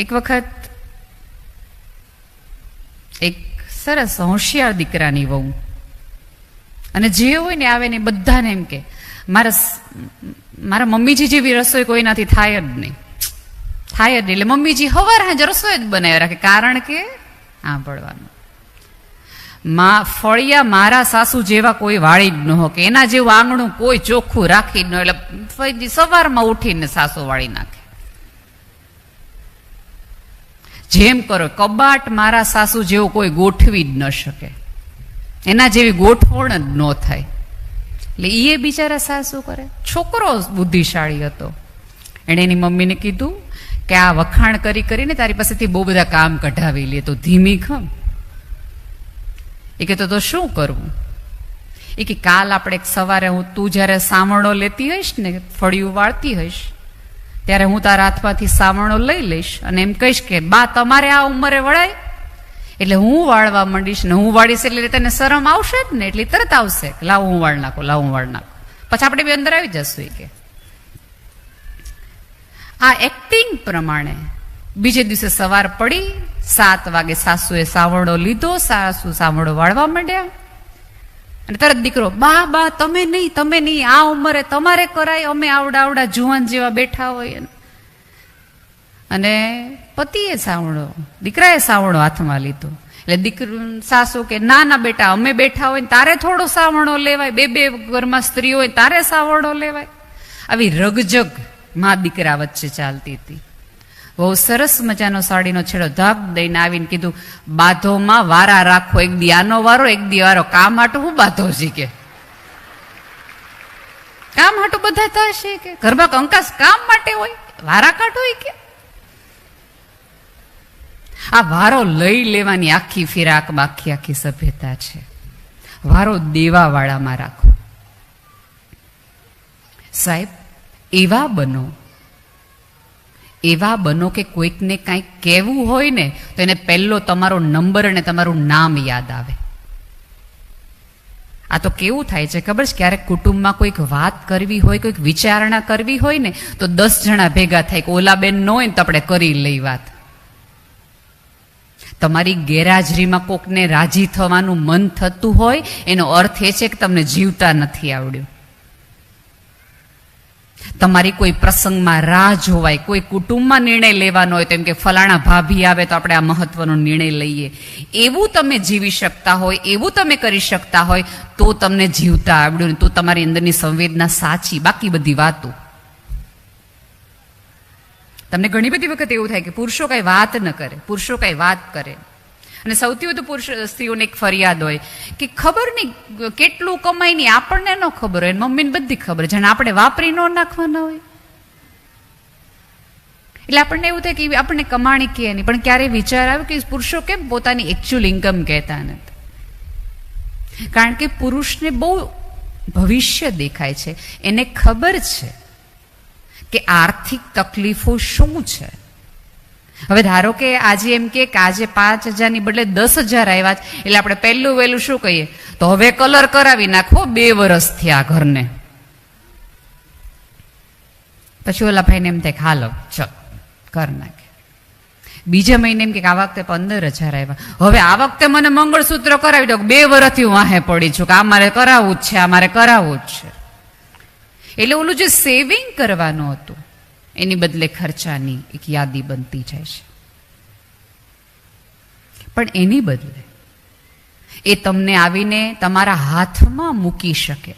એક વખત એક સરસ હોશિયાર દીકરાની વહુ, અને જે હોય ને આવે ને બધાને એમ કે મારા મમ્મીજી જેવી રસોઈ કોઈનાથી થાય જ નહીં, થાય જ નહીં. એટલે મમ્મીજી હવાર હાજર રસોઈ જ બનાવી રાખે, કારણ કે સાંભળવાનું ફળિયા મારા સાસુ જેવા કોઈ વાળી જ ન હો, કે એના જેવું આંગણું કોઈ ચોખ્ખું રાખી જ ન. એટલે સવારમાં ઉઠીને સાસુ વાળી નાખે. જેમ કરો કબાટ મારા સાસુ જેવું કોઈ ગોઠવી જ ન શકે, એના જેવી ગોઠવણ જ ન થાય. એટલે એ બિચારા સાસુ કરે. છોકરો બુદ્ધિશાળી હતો, એણે એની મમ્મીને કીધું કે આ વખાણ કરી કરીને તારી પાસેથી બહુ બધા કામ કઢાવી લે, તો ધીમી ખમ. એ કહેતો તો શું કરવું? એ કે કાલ આપણે સવારે તું જયારે સાવણો લેતી હોઈશ ને, ફળિયું વાળતી હોઈશ, ત્યારે હું તારા હાથમાંથી સાવણો લઈ લઈશ અને એમ કહીશ કે બા તમારે આ ઉંમરે વળાય. એટલે હું વાળવા માંડીશ ને હું વાળીશ એટલે તને શરમ આવશે જ ને, એટલે તરત આવશે લાવ હું વાળ નાખું, લાવ હું વાળ નાખું. પછી આપણે બી અંદર આવી જશું. એ કે આ એક્ટિંગ પ્રમાણે બીજે દિવસે સવાર પડી, 7 વાગે સાસુએ સાવણો લીધો, સાસુ સાવણો વાળવા માંડ્યા, અને તરત દીકરો બા બા તમે નહીં, આ ઉંમરે તમારે કરાય, અમે આવડા જુવાન જેવા બેઠા હોય. અને પતિએ સાવણો, દીકરાએ સાવણો હાથમાં લીધો. એટલે દીકરું સાસુ કે ના બેટા, અમે બેઠા હોય તારે થોડો સાવણો લેવાય, બે ઘરમાં સ્ત્રીઓ હોય તારે સાવણો લેવાય. આવી રગજગ માં દીકરા વચ્ચે ચાલતી હતી. બહુ સરસ મજાનો સાડીનો છેડો ધાક દઈને આવીને કીધું બાધોમાં વારા રાખો, એક દી આનો વારો, એક દી વારો. કામ હાટું હું બાધોજી કે કામ હાટું બધા થશે કે ઘરમાં કંકાસ કામ માટે હોય, વારા કાઢો હોય કે આ વારો લઈ લેવાની આખી ફિરાકમાં આખી સભ્યતા છે. વારો દેવા વાળામાં રાખો. સાહેબ એવા બનો કે કોઈકને કાંઈક કહેવું હોય ને તો એને પહેલો તમારો નંબર અને તમારું નામ યાદ આવે. આ તો કેવું થાય છે ખબર છે, ક્યારેક કુટુંબમાં કોઈક વાત કરવી હોય, કોઈક વિચારણા કરવી હોય ને તો 10 જણા ભેગા થાય કે ઓલા બેન ન હોય ને તો આપણે કરી લઈ વાત. તમારી ગેરહાજરીમાં કોકને રાજી થવાનું મન થતું હોય એનો અર્થ એ છે કે તમને જીવતા નથી આવડ્યું. તમારી કોઈ પ્રસંગમાં રાહ જોવાય, કોઈ કુટુંબમાં નિર્ણય લેવાનો હોય, તેમ કે ફલાણા ભાભી આવે તો આપણે આ મહત્વનો નિર્ણય લઈએ, એવું તમે જીવી શકતા હોય, એવું તમે કરી શકતા હોય તો તમને જીવતા આવડ્યું ને તો તમારી અંદરની સંવેદના સાચી. બાકી બધી વાતો. તમને ઘણી બધી વખત એવું થાય કે પુરુષો કઈ વાત ન કરે, પુરુષો કઈ વાત કરે. અને સૌથી વધુ સ્ત્રીઓને એક ફરિયાદ હોય કે ખબર નહીં કેટલું કમાય નહીં, આપણને ન ખબર હોય, મમ્મીને બધી ખબર, જાણે આપણે વાપરી ન નાખવાના હોય. એટલે આપણને એવું થાય કે આપણને કમાણી કહે નહીં, પણ ક્યારેય વિચાર આવ્યો કે પુરુષો કેમ પોતાની એકચ્યુઅલ ઇન્કમ કહેતા નથી? કારણ કે પુરુષને બહુ ભવિષ્ય દેખાય છે, એને ખબર છે કે આર્થિક તકલીફો શું છે. હવે ધારો કે આજે એમ કે આજે 5,000 બદલે 10,000 આવ્યા છે, એટલે આપણે પહેલું વહેલું શું કહીએ, તો હવે કલર કરાવી નાખો, 2 વર્ષ થયા ઘરને. પછી ઓલા ભાઈને એમ થાય કે હાલો ચલ કર નાખે. બીજા મહિને એમ કે આ વખતે 15,000 આવ્યા, હવે આ વખતે મને મંગળસૂત્ર કરાવી દો, 2 વર્ષથી હું વાહે પડી છું કે આ મારે કરાવવું જ છે, આ મારે કરાવવું જ છે. એટલે ઓલું જે સેવિંગ કરવાનું હતું એની બદલે ખર્ચાની એક યાદી બનતી જાય છે. પણ એની બદલે એ તમને આવીને તમારા હાથમાં મૂકી શકે.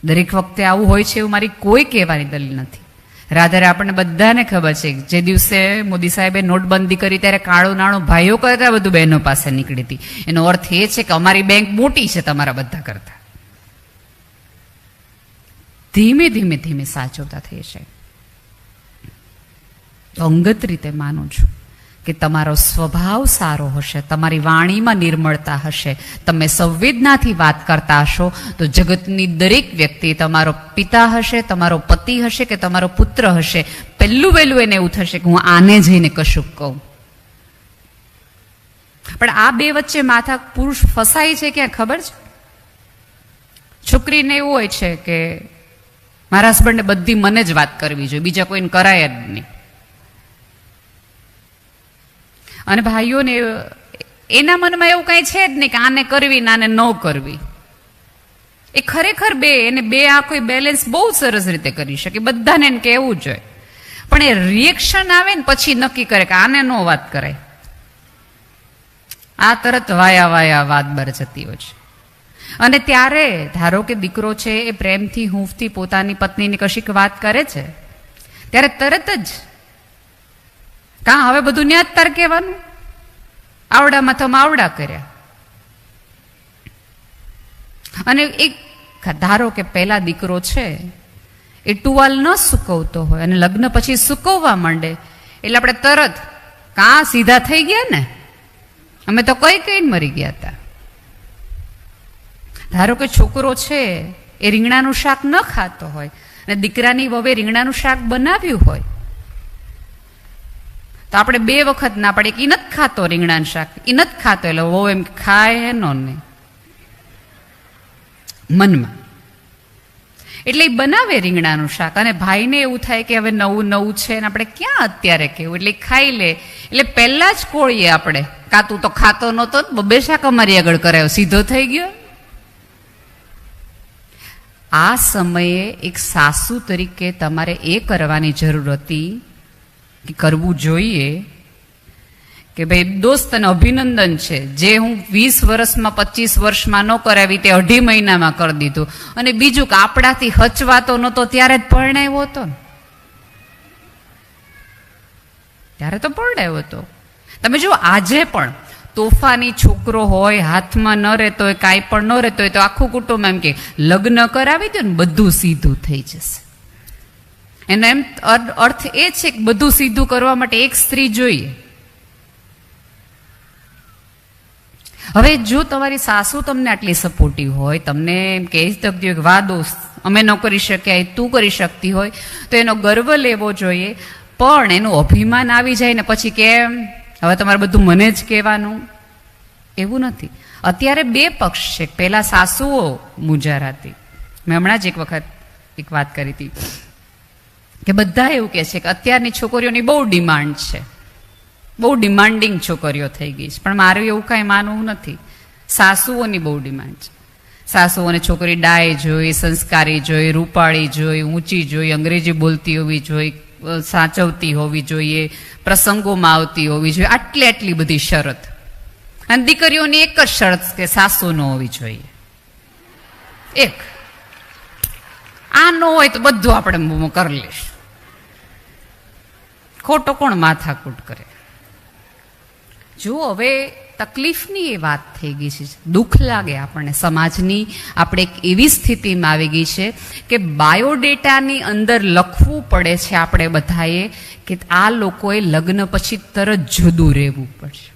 દરેક વખતે આવું હોય છે એવું મારી કોઈ કહેવાની દલીલ નથી. રાધારે આપણને બધાને ખબર છે જે દિવસે મોદી સાહેબે નોટબંધી કરી ત્યારે કાળું નાણું ભાઈઓ કરતા બધું બહેનો પાસે નીકળી હતી. એનો અર્થ એ છે કે અમારી બેંક મોટી છે તમારા બધા કરતા. ધીમે ધીમે ધીમે સાચવતા થઈ છે. અંગત રીતે માનું છું કે તમારો સ્વભાવ સારો હશે, તમારી વાણીમાં નિર્મળતા હશે, તમે સંવેદનાથી વાત કરતા હશો તો જગતની દરેક વ્યક્તિ, તમારો પિતા હશે, તમારો પતિ હશે કે તમારો પુત્ર હશે, પહેલું વહેલું એને એવું થશે કે હું આને જઈને કશુંક કહું. પણ આ બે વચ્ચે માથા પુરુષ ફસાય છે ક્યાં ખબર છે? છોકરીને એવું હોય છે કે મારા હસબન્ડને બધી મને જ વાત કરવી જોઈએ, બીજા કોઈને કરાય જ નહીં. અને ભાઈઓને એના મનમાં એવું કઈ છે જ નહીં કે આને કરવી ને આને ન કરવી. એ ખરેખર એને બે આ કોઈ બેલેન્સ બહુ સરસ રીતે કરી શકે, બધાને એને કહેવું જોઈએ. પણ એ રિએક્શન આવે ને પછી નક્કી કરે કે આને નો વાત કરાય. આ તરત વાયા વાત બર જતી હોય છે. અને ત્યારે ધારો કે દીકરો છે એ પ્રેમથી હૂંફથી પોતાની પત્નીની કશીક વાત કરે છે, ત્યારે તરત જ હવે બધું ન્યા જ તાર કહેવાનું, આવડામાં તો આવડા કર્યા. અને એક ધારો કે પેલા દીકરો છે એ ટુવાલ ન સુકવતો હોય અને લગ્ન પછી સુકવવા માંડે, એટલે આપણે તરત સીધા થઈ ગયા ને, અમે તો કઈ મરી ગયા હતા. ધારો કે છોકરો છે એ રીંગણાનું શાક ન ખાતો હોય અને દીકરાની વવે રીંગણાનું શાક બનાવ્યું હોય તો આપણે 2 વખત ના પડે કે ઈ નથી ખાતો રીંગણાનું શાક, ઈ નથી ખાતો, એટલે વહુ એમ ખાય નો ને મનમાં, એટલે એ બનાવે રીંગણાનું શાક. અને ભાઈને એવું થાય કે હવે નવું છે ને આપણે ક્યાં અત્યારે કેવું, એટલે ખાઈ લે. એટલે પહેલા જ કોળીએ આપણે, તું તો ખાતો નહોતો, 2 શાક અમારી આગળ કરાયો, સીધો થઈ ગયો. આ સમયે એક સાસુ તરીકે તમારે એ કરવાની જરૂર હતી કે કરવું જોઈએ કે ભાઈ દોસ્ત તને અભિનંદન છે, જે હું 20 વર્ષમાં 25 વર્ષમાં ન કરાવી તે 2.5 મહિનામાં કરી દીધું. અને બીજું કે આપણાથી હચવાતો નહોતો ત્યારે જ પરણાવ્યો હતો ને, ત્યારે તો પરણાવ્યો હતો. તમે જો આજે પણ તોફાની છોકરો હોય, હાથમાં ન રહેતો હોય, કાંઈ પણ ન રહેતો હોય તો આખું કુટુંબ એમ કે લગ્ન કરાવી દો ને બધું સીધું થઈ જશે. એનો એમ અર્થ એ છે કે બધું સીધું કરવા માટે એક સ્ત્રી જોઈએ. હવે જો તમારી સાસુ તમને આટલી સપોર્ટિવ હોય, તમને એમ કહી શકતી હોય કે વાહ દોસ્ત અમે ન કરી શક્યા તું કરી શકતી હોય, તો એનો ગર્વ લેવો જોઈએ. પણ એનું અભિમાન આવી જાય ને પછી કેમ હવે તમારે બધું મને જ કહેવાનું, એવું નથી. અત્યારે 2 પક્ષ છે. પહેલા સાસુઓ મુજાર હતી. મેં હમણાં જ એક વખત એક વાત કરી હતી કે બધા એવું કહે છે કે અત્યારની છોકરીઓની બહુ ડિમાન્ડ છે, બહુ ડિમાન્ડિંગ છોકરીઓ થઈ ગઈ છે. પણ મારું એવું કાંઈ માનવું નથી. સાસુઓની બહુ ડિમાન્ડ છે. સાસુઓને છોકરી ડાય જોઈ, સંસ્કારી જોઈ, રૂપાળી જોઈ, ઊંચી જોઈ, અંગ્રેજી બોલતી હોવી જોઈ, સાચવતી હોવી જોઈએ, પ્રસંગોમાં આવતી હોવી જોઈએ, આટલી બધી શરત. અને દીકરીઓની એક જ શરત કે સાસુ ન હોવી જોઈએ. એક આ ન હોય તો બધું આપણે કરી લઈશું. ખોટો કોણ માથાકૂટ કરે. જો હવે તકલીફની એ વાત થઈ ગઈ છે, દુઃખ લાગે આપણને, સમાજની આપણે એક એવી સ્થિતિમાં આવી ગઈ છે કે બાયોડેટાની અંદર લખવું પડે છે આપણે બધાએ કે આ લોકોએ લગ્ન પછી તરત જુદું રહેવું પડશે.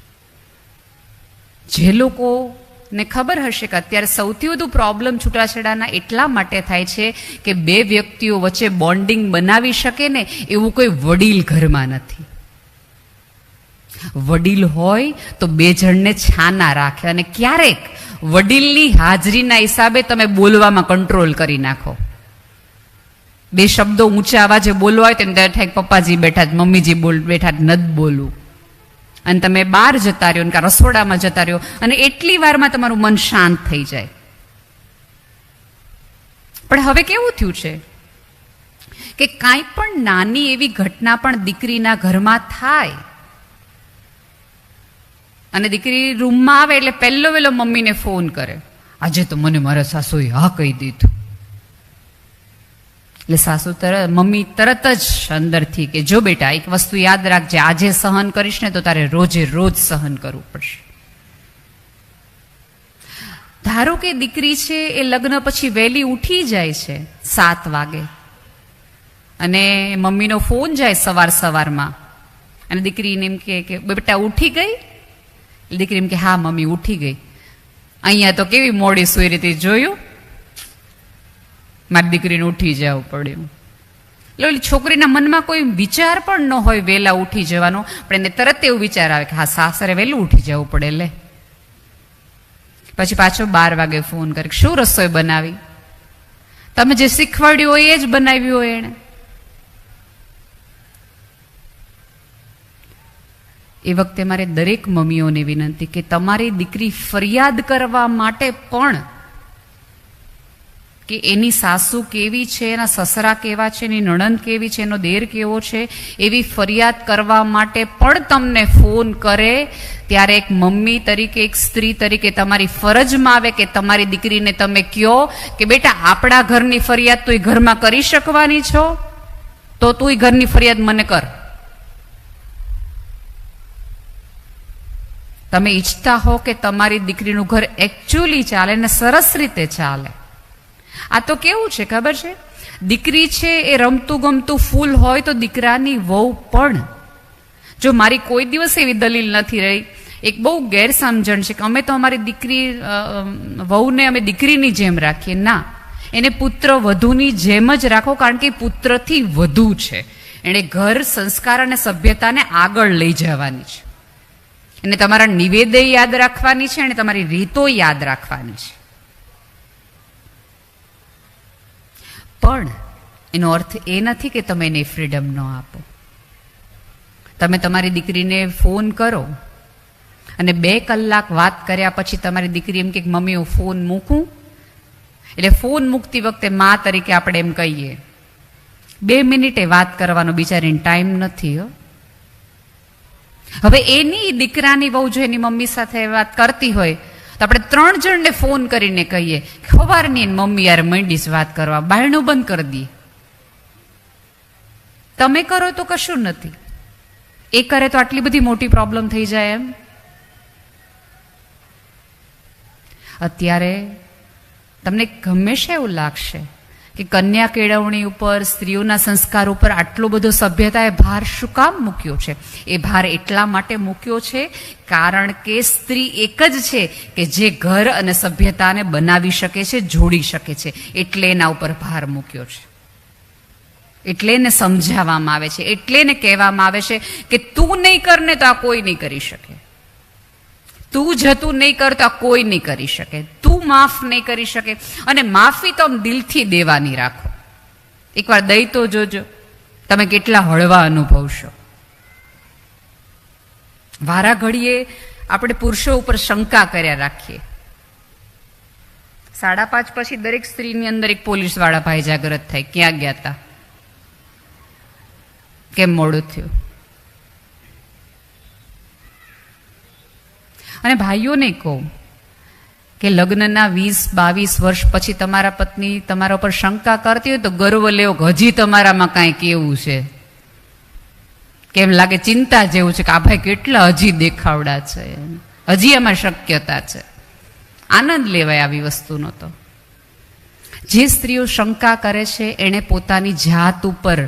જે લોકોને ખબર હશે કે અત્યારે સૌથી વધુ પ્રોબ્લેમ છૂટાછેડાના એટલા માટે થાય છે કે 2 વ્યક્તિઓ વચ્ચે બોન્ડિંગ બનાવી શકે ને એવું કોઈ વડીલ ઘરમાં નથી. વડીલ હોય તો 2 જણને છાના રાખે અને ક્યારેક વડીલની હાજરીના હિસાબે તમે બોલવામાં કંટ્રોલ કરી નાખો. 2 શબ્દો ઊંચા અવાજે બોલવા હોય તેમ ત્યારે થાય પપ્પાજી બેઠા જ, મમ્મીજી બેઠા જ, નથી બોલવું. અને તમે બહાર જતા રહ્યો કે રસોડામાં જતા રહ્યો અને એટલી વારમાં તમારું મન શાંત થઈ જાય. પણ હવે કેવું થયું છે કે કાંઈ પણ નાની એવી ઘટના પણ દીકરીના ઘરમાં થાય અને દીકરી રૂમમાં આવે એટલે પહેલો વહેલો મમ્મીને ફોન કરે, આજે તો મને મારા સાસુએ હા કહી દીધું. એટલે મમ્મી તરત જ અંદરથી કે જો બેટા એક વસ્તુ યાદ રાખજે, આજે સહન કરીશ ને તો તારે રોજે રોજ સહન કરવું પડશે. ધારો કે દીકરી છે એ લગ્ન પછી વહેલી ઉઠી જાય છે 7 વાગે અને મમ્મીનો ફોન જાય સવારમાં અને દીકરીને એમ કે બેટા ઉઠી ગઈ? દીકરી એમ કે હા મમ્મી ઉઠી ગઈ. અહીંયા તો કેવી મોડી સુઈ રીતે જોયું, મારી દીકરીને ઉઠી જવું પડ્યું. એટલે છોકરીના મનમાં કોઈ વિચાર પણ ન હોય વહેલા ઉઠી જવાનો, પણ એને તરત એવું વિચાર આવે કે હા સાસરે વહેલું ઉઠી જવું પડે. લે પછી પાછો 12 વાગે ફોન કરે, શું રસોઈ બનાવી? તમે જે શીખવાડ્યું હોય એ જ બનાવ્યું હોય એને. એ વખતે મારે દરેક મમ્મીઓને વિનંતી કે તમારી દીકરી ફરિયાદ કરવા માટે પણ, કે એની સાસુ કેવી છે, એના સસરા કેવા છે, એની નણંદ કેવી છે, એનો દેર કેવો છે, એવી ફરિયાદ કરવા માટે પણ તમને ફોન કરે, ત્યારે એક મમ્મી તરીકે, એક સ્ત્રી તરીકે તમારી ફરજમાં આવે કે તમારી દીકરીને તમે કહો કે બેટા આપણા ઘરની ફરિયાદ તું ઘરમાં કરી શકવાની છો, તો તું ઘરની ફરિયાદ મને કર. તમે ઈચ્છતા હો કે તમારી દીકરીનું ઘર એકચ્યુઅલી ચાલે ને સરસ રીતે ચાલે. આ તો કેવું છે ખબર છે, દીકરી છે એ રમતું ગમતું ફૂલ હોય તો દીકરાની વહુ પણ. જો મારી કોઈ દિવસ એવી દલીલ નથી રહી, એક બહુ ગેરસમજણ છે કે અમે તો અમારી દીકરી વહુને અમે દીકરીની જેમ રાખીએ. ના, એને પુત્ર વધુની જેમ જ રાખો, કારણ કે પુત્રથી વધુ છે. એણે ઘર, સંસ્કાર અને સભ્યતાને આગળ લઈ જવાની છે. એને તમારા નિવેદે યાદ રાખવાની છે અને તમારી રીતો યાદ રાખવાની છે. પણ એનો અર્થ એ નથી કે તમે એને ફ્રીડમ ન આપો. તમે તમારી દીકરીને ફોન કરો અને 2 કલાક વાત કર્યા પછી તમારી દીકરી એમ કે મમ્મી હું ફોન મૂકું, એટલે ફોન મૂકતી વખતે મા તરીકે આપણે એમ કહીએ 2 મિનિટે વાત કરવાનો બિચારીને ટાઈમ નથી. હવે એની દીકરાની વહુ જો એની મમ્મી સાથે વાત કરતી હોય તો આપણે 3 જણને ફોન કરીને કહીએ ખબરની મમ્મી યાર મંડીસ વાત કરવા, બાયણું બંધ કરી દઈએ. તમે કરો તો કશું નથી, એ કરે તો આટલી બધી મોટી પ્રોબ્લેમ થઈ જાય એમ. અત્યારે તમને હંમેશા એવું લાગશે કે કન્યા કેળવણી ઉપર, સ્ત્રીઓના સંસ્કાર ઉપર આટલો બધો સભ્યતાએ ભાર શું કામ મૂક્યો છે? એ ભાર એટલા માટે મૂક્યો છે કારણ કે સ્ત્રી એક જ છે કે જે ઘર અને સભ્યતાને બનાવી શકે છે, જોડી શકે છે, એટલે એના ઉપર ભાર મૂક્યો છે. એટલે એને સમજાવવામાં આવે છે, એટલે એને કહેવામાં આવે છે કે તું નહીં કરને તો આ કોઈ નહીં કરી શકે, તું જતું નહીં કરતો આ કોઈ નહીં કરી શકે, તું માફ નહીં કરી શકે. અને માફી તો આમ દિલથી દેવાની રાખો. એકવાર દઈ તો જોજો તમે કેટલા હળવા અનુભવશો. વારા ઘડીએ આપણે પુરુષો ઉપર શંકા કર્યા રાખીએ. 5:30 પછી દરેક સ્ત્રીની અંદર એક પોલીસ વાળા ભાઈ જાગૃત થાય, ક્યાં ગયા હતા, કેમ મોડું થયું. અને ભાઈઓને કહું કે લગ્નના 20-22 વર્ષ પછી તમારા પત્ની તમારા ઉપર શંકા કરતી હોય તો ગર્વ લેવો, હજી તમારામાં કાંઈક એવું છે, કેમ લાગે ચિંતા જેવું છે કે આ ભાઈ કેટલા હજી દેખાવડા છે, હજી એમાં શક્યતા છે. આનંદ લેવાય આવી વસ્તુનો. તો જે સ્ત્રીઓ શંકા કરે છે એણે પોતાની જાત ઉપર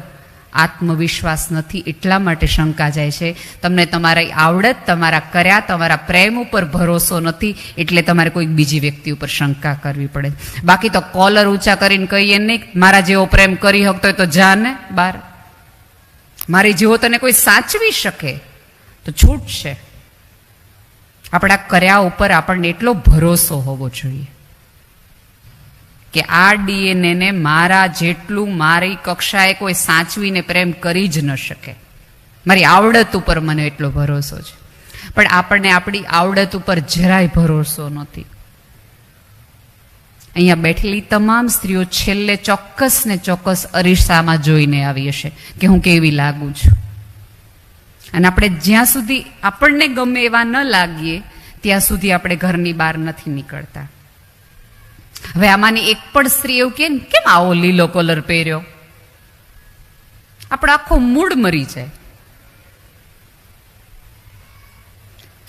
આત્મવિશ્વાસ નથી, એટલા માટે શંકા જાય છે. તમને તમારી આવડત, તમારા કર્યા, તમારા પ્રેમ ઉપર ભરોસો નથી, એટલે તમારે કોઈ બીજી વ્યક્તિ ઉપર શંકા કરવી પડે. બાકી તો કોલર ઊંચા કરીને કહીએ નહીં મારા જેવો પ્રેમ કરી શકતો હોય તો જા ને બાર, મારી જેવો તને કોઈ સાચવી શકે તો છૂટ છે. આપણા કર્યા ઉપર આપણને એટલો ભરોસો હોવો જોઈએ કે આ ડીએનએ ને મારા જેટલું મારી કક્ષાએ કોઈ સાચવીને પ્રેમ કરી જ ન શકે. મારી આવડત ઉપર મને એટલો ભરોસો છે. પણ આપણને આપણી આવડત ઉપર જરાય ભરોસો નથી. અહીંયા બેઠેલી તમામ સ્ત્રીઓ છેલ્લે ચોક્કસ ને ચોક્કસ અરીસામાં જોઈને આવી હશે કે હું કેવી લાગુ છું. અને આપણે જ્યાં સુધી આપણને ગમે એવા ન લાગીએ ત્યાં સુધી આપણે ઘરની બહાર નથી નીકળતા. હવે આમાંની એક પણ સ્ત્રી એવું કે કેમ આવો લીલો કલર પહેર્યો, આપણો આખો મૂડ મરી જાય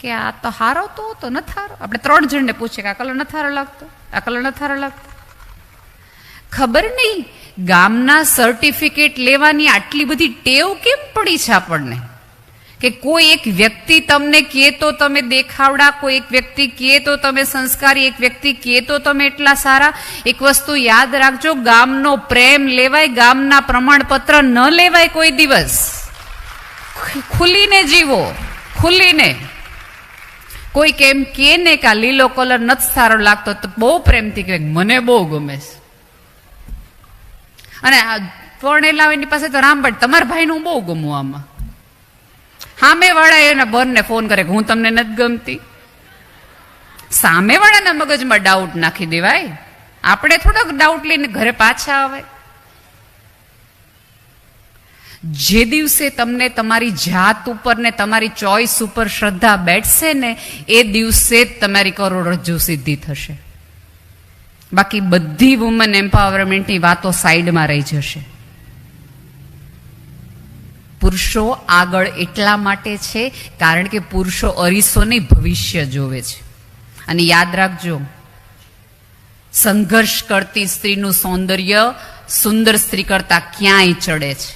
કે આ તો હારો તો નથી હારો. આપણે 3 જણને પૂછે કે આ કલર નથી હારો લાગતો, આ કલર નથી હારો લાગતો. ખબર નહીં ગામના સર્ટિફિકેટ લેવાની આટલી બધી ટેવ કેમ પડી છે આપણને કે કોઈ એક વ્યક્તિ તમને કહે તો તમે દેખાવડા, કોઈ એક વ્યક્તિ કહે તો તમે સંસ્કારી, એક વ્યક્તિ કહે તો તમે એટલા સારા. એક વસ્તુ યાદ રાખજો, ગામનો પ્રેમ લેવાય, ગામના પ્રમાણપત્ર ન લેવાય કોઈ દિવસ. ખુલીને જીવો, ખુલીને. કોઈ કેમ કે ને કે આ લીલો કલર નથી સારો લાગતો તો બહુ પ્રેમથી કહે મને બહુ ગમે છે. અને પરણેલા એની પાસે તો રામબટ તમારા ભાઈનું બહુ ગમું આમાં. સામેવાળા એના બરને ફોન કરે કે હું તમને નથી ગમતી. સામેવાળાના મગજમાં ડાઉટ નાખી દેવાય, આપણે થોડોક ડાઉટ લઈને ઘરે પાછા આવે. જે દિવસે તમને તમારી જાત ઉપર ને તમારી ચોઈસ ઉપર શ્રદ્ધા બેઠશે ને એ દિવસે જ તમારી કરોડરજ્જુ સિદ્ધિ થશે. બાકી બધી વુમન એમ્પાવરમેન્ટની વાતો સાઈડમાં રહી જશે. પુરુષો આગળ એટલા માટે છે કારણ કે પુરુષો અરીસોને ભવિષ્ય જોવે છે. અને યાદ રાખજો, સંઘર્ષ કરતી સ્ત્રીનું સૌંદર્ય સુંદર સ્ત્રી કરતા ક્યાંય ચડે છે.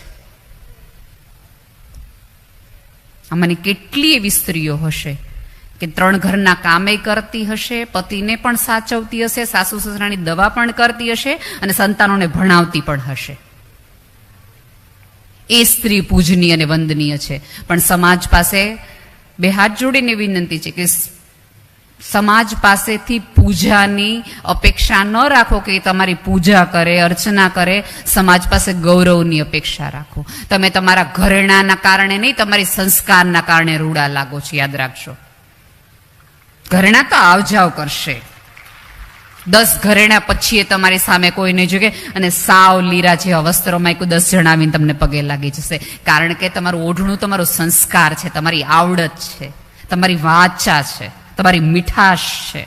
આમાંની કેટલી એવી સ્ત્રીઓ હશે કે 3 ઘરના કામે કરતી હશે, પતિને પણ સાચવતી હશે, સાસુ સસરાની દવા પણ કરતી હશે અને સંતાનોને ભણાવતી પણ હશે. એ સ્ત્રી પૂજનીય અને વંદનીય છે. પણ સમાજ પાસે 2 હાથ જોડીને વિનંતી છે કે સમાજ પાસેથી પૂજાની અપેક્ષા ન રાખો કે તમારી પૂજા કરે, અર્ચના કરે. સમાજ પાસે ગૌરવની અપેક્ષા રાખો. તમે તમારા ઘરેણાના કારણે નહીં, તમારી સંસ્કારના કારણે રૂડા લાગો છો. યાદ રાખજો, ઘરેણા તો આવજાવ કરશે. 10 ઘરેણા પછી એ તમારી સામે કોઈ નહીં જોકે અને સાવ લીરા જેવા વસ્ત્રોમાં 10 જણ આવીને તમને પગે લાગી જશે. કારણ કે તમારું ઓઢણું તમારો સંસ્કાર છે, તમારી આવડત છે, તમારી વાચા છે, તમારી મીઠાશ છે,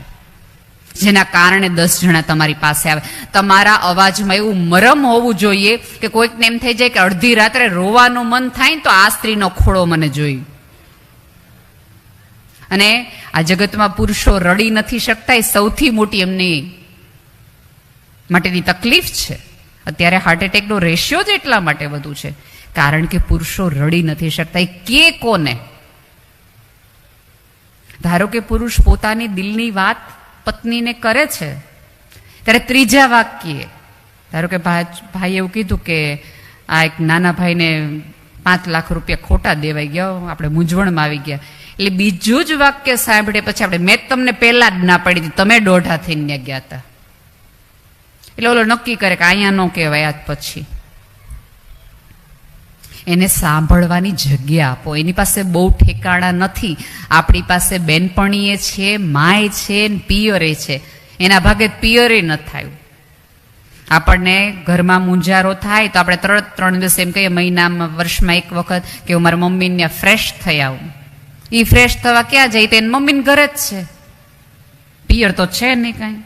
જેના કારણે 10 જણા તમારી પાસે આવે. તમારા અવાજમાં એવું મરમ હોવું જોઈએ કે કોઈકને એમ થઈ જાય કે અડધી રાત્રે રોવાનું મન થાય ને તો આ સ્ત્રીનો ખોળો મને જોઈ. અને આ જગતમાં પુરુષો રડી નથી શકતા, એ સૌથી મોટી એમની માટેની તકલીફ છે. અત્યારે હાર્ટ એટેકનો રેશિયો જ એટલા માટે વધુ છે કારણ કે પુરુષો રડી નથી શકતા. એ કે કોને? ધારો કે પુરુષ પોતાની દિલની વાત પત્નીને કરે છે ત્યારે ત્રીજા વાક્યે, ધારો કે ભાઈ એવું કીધું કે આ એક નાના ભાઈને 5 લાખ રૂપિયા ખોટા દેવાઈ ગયા, આપણે મૂંઝવણમાં આવી ગયા, એટલે બીજું જ વાક્ય સાંભળે પછી આપણે મેં તમને પહેલા જ ના પડી હતી, તમે દોઢા થઈને ગયા હતા. એટલે ઓલો નક્કી કરે કે અહીંયા ન કહેવાય આજ પછી. એને સાંભળવાની જગ્યા આપો. એની પાસે બહુ ઠેકાણા નથી. આપણી પાસે બેનપણીએ છે, માય છે, પિયરે છે. એના ભાગે પિયરે ન થાય. આપણને ઘરમાં મુંજારો થાય તો આપણે 3 દિવસ એમ કહીએ, મહિનામાં વર્ષમાં 1 વખત કે હું મારા મમ્મીને ફ્રેશ થઈ આવું. એ ફ્રેશ થવા ક્યાં જાય? તો એની મમ્મીને ઘરે જ છે, પિયર તો છે નહીં કાંઈ.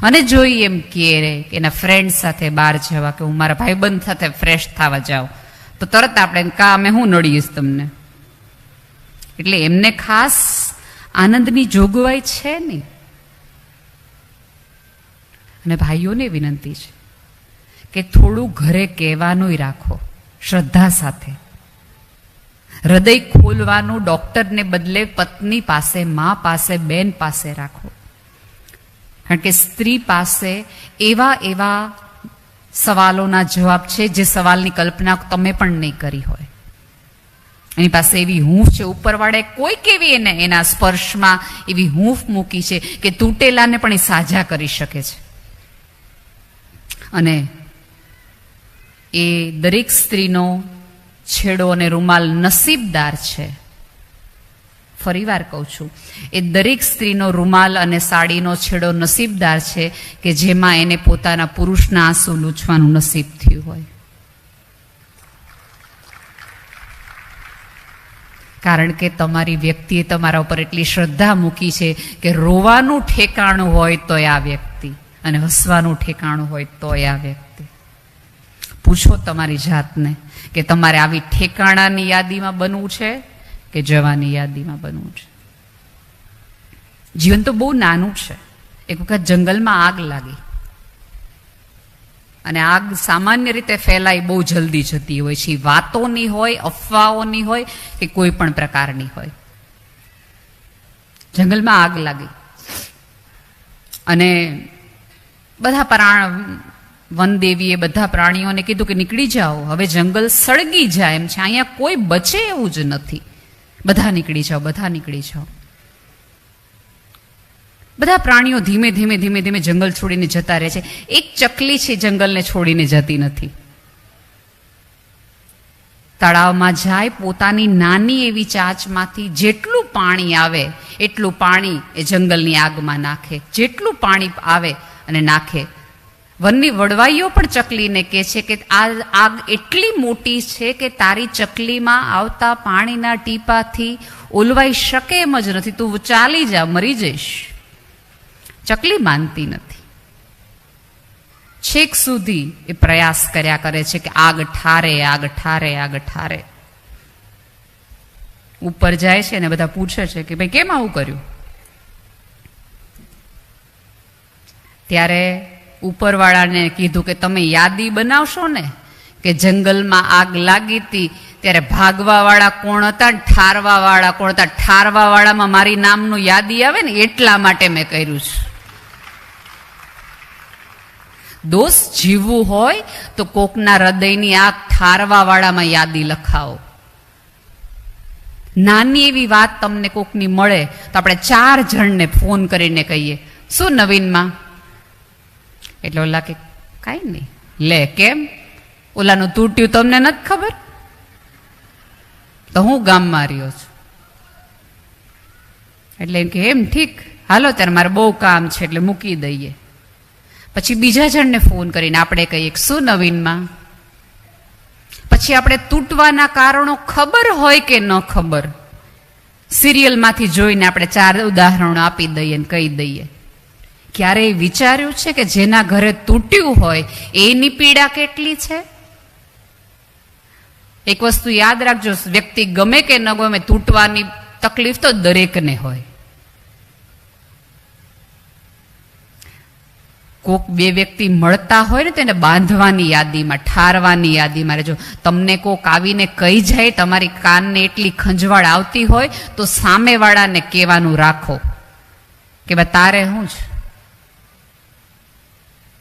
અને જોઈએ એમ કે એના ફ્રેન્ડ સાથે બહાર જવા કે હું મારા ભાઈબંધ સાથે ફ્રેશ થવા જાઉં તો તરત આપણે કા અમે હું નડીશ તમને. એટલે એમને ખાસ આનંદની જોગવાઈ છે નહીં. અને ભાઈઓને વિનંતી છે કે થોડું ઘરે કહેવાનું રાખો, શ્રદ્ધા સાથે. હૃદય ખોલવાનું ડોક્ટરને બદલે પત્ની પાસે, મા પાસે, બેન પાસે રાખો. કારણ કે સ્ત્રી પાસે એવા સવાલોના જવાબ છે જે સવાલની કલ્પના તમે પણ નહીં કરી હોય. એની પાસે એવી હૂંફ છે, ઉપરવાળે કોઈક એવી એને એના સ્પર્શમાં એવી હૂંફ મૂકી છે કે તૂટેલાને પણ એ સાજા કરી શકે છે. અને એ દરેક સ્ત્રીનો છેડો અને રૂમાલ નસીબદાર છે. ફરીવાર કહું છું, એ દરેક સ્ત્રીનો રૂમાલ અને સાડીનો છેડો નસીબદાર છે કે જેમાં એને પોતાના પુરુષના આંસુ લૂછવાનું નસીબ થયું હોય. કારણ કે તમારી વ્યક્તિએ તમારા ઉપર એટલી શ્રદ્ધા મૂકી છે કે રોવાનું ઠેકાણું હોય તોય આ વ્યક્તિ, અને હસવાનું ઠેકાણું હોય તોય આ વ્યક્તિ. પૂછો તમારી જાતને કે તમારે આવી ઠેકાણાની યાદીમાં બનવું છે કે જવાની યાદીમાં બનવું છે. જીવન તો બહુ નાનું છે. એક વખત જંગલમાં આગ લાગી અને આગ સામાન્ય રીતે ફેલાઈ બહુ જલ્દી જતી હોય છે. વાતોની હોય, અફવાઓની હોય કે કોઈ પણ પ્રકારની હોય. જંગલમાં આગ લાગી અને બધા વનદેવીએ બધા પ્રાણીઓને કીધું કે નીકળી જાઓ, હવે જંગલ સળગી જાય એમ છે, અહીંયા કોઈ બચે એવું જ નથી, બધા નીકળી જાઓ, બધા નીકળી જાઓ. બધા પ્રાણીઓ ધીમે ધીમે ધીમે ધીમે જંગલ છોડીને જતા રહે છે. એક ચકલી છે જંગલને છોડીને જતી નથી. તળાવમાં જાય, પોતાની નાની એવી ચાંચમાંથી જેટલું પાણી આવે એટલું પાણી એ જંગલની આગમાં નાખે, જેટલું પાણી આવે અને નાખે. વનની વડવાઈઓ પણ ચકલીને કહે છે કે આ આગ એટલી મોટી છે કે તારી ચકલીમાં આવતા પાણીના ટીપાથી ઓલવાઈ શકે એમ જ નથી, તું ચાલી જા, મરી જઈશ. ચકલી માનતી નથી. છેક સુધી એ પ્રયાસ કર્યા કરે છે કે આગ ઠારે, આગ ઠારે, આગ ઠારે. ઉપર જાય છે અને બધા પૂછે છે કે ભાઈ કેમ આવું કર્યું? ત્યારે ઉપરવાળાને કીધું કે તમે યાદી બનાવશો ને કે જંગલમાં આગ લાગી હતી ત્યારે ભાગવા વાળા કોણ હતા, ઠારવા વાળા કોણ હતા. ઠારવા વાળામાં મારી નામનું યાદી આવે ને એટલા માટે મેં કર્યું છે. દોસ્ત જીવવું હોય તો કોકના હૃદયની આગ ઠારવા વાળામાં યાદી લખાવો. નાની એવી વાત તમને કોકની મળે તો આપણે 4 જણને ફોન કરીને કહીએ શું નવીનમાં? એટલે ઓલા કે કાંઈ નહીં. લે કેમ? ઓલાનું તૂટ્યું તમને નથી ખબર? તો હું ગામમાં રહ્યો છું. એટલે એમ કે એમ ઠીક, હાલો ત્યારે મારે બહુ કામ છે એટલે મૂકી દઈએ. પછી બીજા જણને ફોન કરીને આપણે કહીએ શું નવીનમાં? પછી આપણે તૂટવાના કારણો ખબર હોય કે ન ખબર, સિરિયલમાંથી જોઈને આપણે 4 ઉદાહરણો આપી દઈએ ને કહી દઈએ. ક્યારેય વિચાર્યું છે કે જેના ઘરે તૂટ્યું હોય એની પીડા કેટલી છે? એક વસ્તુ યાદ રાખજો, વ્યક્તિ ગમે કે ન ગમે, તૂટવાની તકલીફ તો દરેકને હોય. કોક 2 વ્યક્તિ મળતા હોય ને તેને બાંધવાની યાદીમાં, ઠારવાની યાદીમાં રહેજો. તમને કોક આવીને કહી જાય, તમારી કાનને એટલી ખંજવાળ આવતી હોય તો સામેવાળાને કહેવાનું રાખો કે ભાઈ તારે શું છે.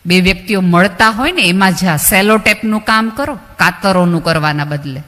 2 વ્યક્તિઓ મળતા હોય ને એમાં જા સેલોટેપનું કામ કરો, કાતરોનું કરવાના બદલે.